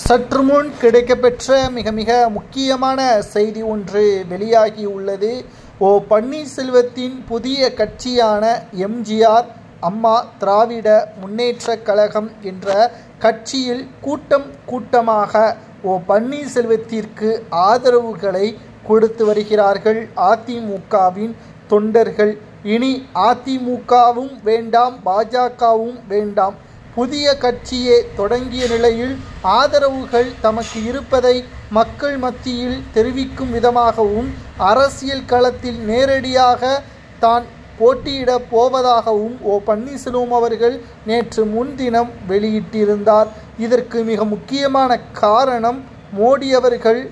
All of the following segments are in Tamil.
சற்று முன் கிடைக்கப்பெற்ற மிக முக்கியமான செய்தி ஒன்று வெளியாகியுள்ளது. பன்னீர்செல்வத்தின் புதிய கட்சியான எம்ஜிஆர் அம்மா திராவிட முன்னேற்றக் கழகம் என்ற கட்சியில் கூட்டமாக பன்னீர்செல்வத்திற்கு ஆதரவுகளை கொடுத்து வருகிறார்கள் அதிமுகவின் தொண்டர்கள். இனி அதிமுகவும் வேண்டாம், பாஜகவும் வேண்டாம், புதிய கட்சியே தொடங்கிய நிலையில் ஆதரவுகள் தமக்கு இருப்பதை மக்கள் மத்தியில் தெரிவிக்கும் விதமாகவும் அரசியல் களத்தில் நேரடியாக தான் போட்டியிடப் போவதாகவும் பன்னீர்செல்வம் அவர்கள் நேற்று முன்தினம் வெளியிட்டிருந்தார். இதற்கு மிக முக்கியமான காரணம் மோடி அவர்கள்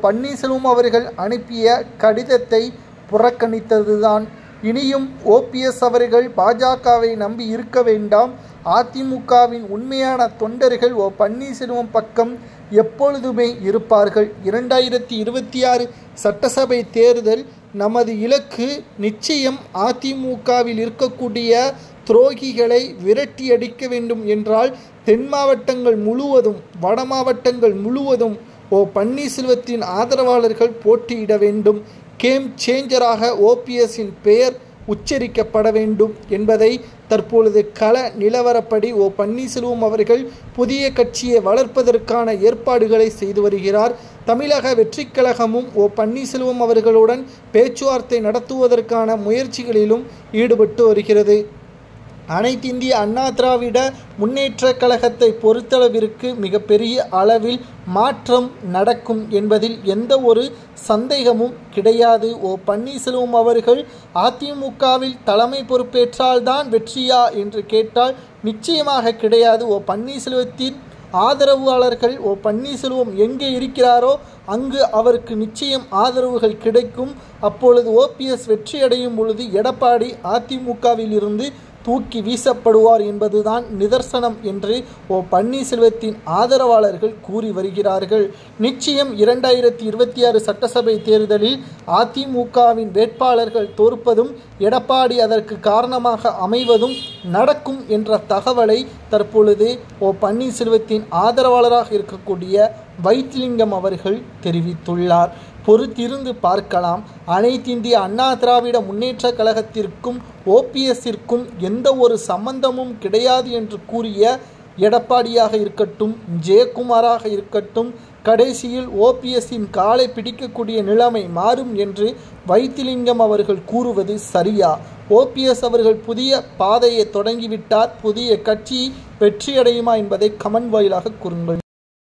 பன்னீர்செல்வம் அவர்கள் அனுப்பிய கடிதத்தை புறக்கணித்ததுதான். இனியும் ஓபிஎஸ் அவர்கள் பாஜகவை நம்பி இருக்க வேண்டாம், அதிமுகவின் உண்மையான தொண்டர்கள் பன்னீர்செல்வம் பக்கம் எப்பொழுதுமே இருப்பார்கள். 2026 சட்டசபை தேர்தல் நமது இலக்கு நிச்சயம் அதிமுகவில் இருக்கக்கூடிய துரோகிகளை விரட்டியடிக்க வேண்டும் என்றால் தென் மாவட்டங்கள் முழுவதும் வட மாவட்டங்கள் முழுவதும் பன்னீர்செல்வத்தின் ஆதரவாளர்கள் போட்டியிட வேண்டும். கேம் சேஞ்சராக ஓபிஎஸ்ஸின் பெயர் உச்சரிக்கப்பட வேண்டும் என்பதை தற்பொழுது கள நிலவரப்படி பன்னீர்செல்வம் அவர்கள் புதிய கட்சியை வளர்ப்பதற்கான ஏற்பாடுகளை செய்து வருகிறார். தமிழக வெற்றிக் கழகமும் பன்னீர்செல்வம் அவர்களுடன் பேச்சுவார்த்தை நடத்துவதற்கான முயற்சிகளிலும் ஈடுபட்டு வருகிறது. அனைத்து இந்திய அண்ணா திராவிட முன்னேற்றக் கழகத்தை பொறுத்தளவிற்கு மிகப்பெரிய அளவில் மாற்றம் நடக்கும் என்பதில் எந்த ஒரு சந்தேகமும் கிடையாது. பன்னீர்செல்வம் அவர்கள் அதிமுகவில் தலைமை பொறுப்பேற்றால்தான் வெற்றியா என்று கேட்டால் நிச்சயமாக கிடையாது. பன்னீர்செல்வத்தின் ஆதரவாளர்கள் பன்னீர்செல்வம் எங்கே இருக்கிறாரோ அங்கு அவருக்கு நிச்சயம் ஆதரவுகள் கிடைக்கும். அப்பொழுது ஓபிஎஸ் வெற்றியடையும் பொழுது எடப்பாடி அதிமுகவில் இருந்து தூக்கி வீசப்படுவார் என்பதுதான் நிதர்சனம் என்று பன்னீர்செல்வத்தின் ஆதரவாளர்கள் கூறி வருகிறார்கள். நிச்சயம் 2026 சட்டசபை தேர்தலில் அதிமுகவின் வேட்பாளர்கள் தோற்பதும் எடப்பாடி அதற்கு காரணமாக அமைவதும் நடக்கும் என்ற தகவலை தற்பொழுது பன்னீர்செல்வத்தின் ஆதரவாளராக இருக்கக்கூடிய வைத்திலிங்கம் அவர்கள் தெரிவித்துள்ளார். பொறுத்திருந்து பார்க்கலாம். அனைத்து இந்திய அண்ணா திராவிட முன்னேற்ற கழகத்திற்கும் ஓபிஎஸ்ஸிற்கும் எந்த ஒரு சம்பந்தமும் கிடையாது என்று கூறிய எடப்பாடியாக இருக்கட்டும், ஜெயக்குமாராக இருக்கட்டும், கடைசியில் ஓபிஎஸ்ஸின் காலை பிடிக்கக்கூடிய நிலைமை மாறும் என்று வைத்திலிங்கம் அவர்கள் கூறுவது சரியா? ஓபிஎஸ் அவர்கள் புதிய பாதையை தொடங்கிவிட்டார், புதிய கட்சி வெற்றியடையுமா என்பதை கமெண்ட் வாயிலாக கூறுங்கள்.